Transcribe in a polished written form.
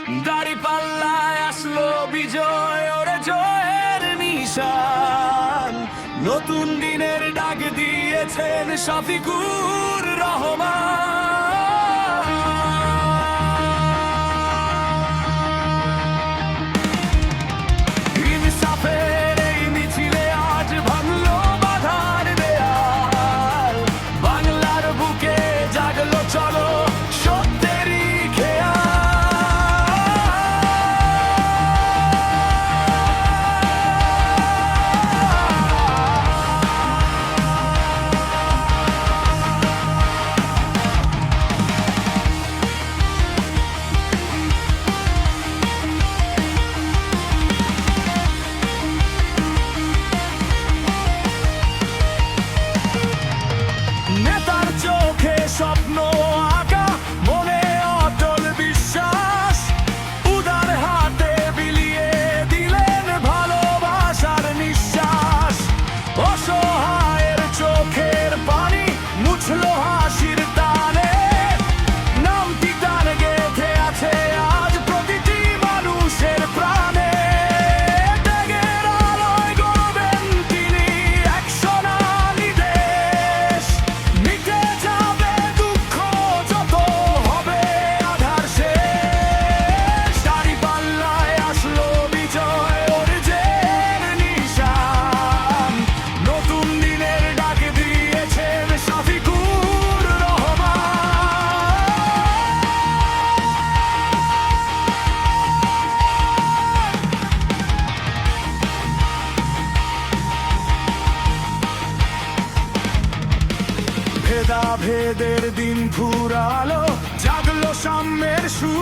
দাঁড়িপাল্লায় আসলো বিজয়, ওরে জয়ের নিশান। নতুন দিনের ডাক দিয়েছেন শফিকুর রহমান। ইনসাফের এই মিছিলে আজ ভাঙলো বাধার দেয়াল। বাংলার বুকে জাগলো চলো সত্যেরই খেয়াল। নেতার চোখে স্বপ্ন আঁকা, মনে অটল বিশ্বাস। উদার হাতে বিলিয়ে দিলেন ভালোবাসার নিঃশ্বাস। অসহায়ের চোখের পানি মুছলো হাসির টানে। নামটি গান গেঁথে আছে আজ প্রতিটি মানুষের প্রাণে। ত্যাগের আলোয় গড়বেন তিনি এক সোনালী দেশ। মিটে যাবে দুঃখ যত হবে আধার শেষ। দাঁড়িপাল্লায় আসলো বিজয়, ওর জয়ের নিশান। নতুন দিনের ডাক দিয়েছেন শফিকুর রহমান। ভেদাভেদের দিন ফুরালো, জাগলো সাম্যের সুর।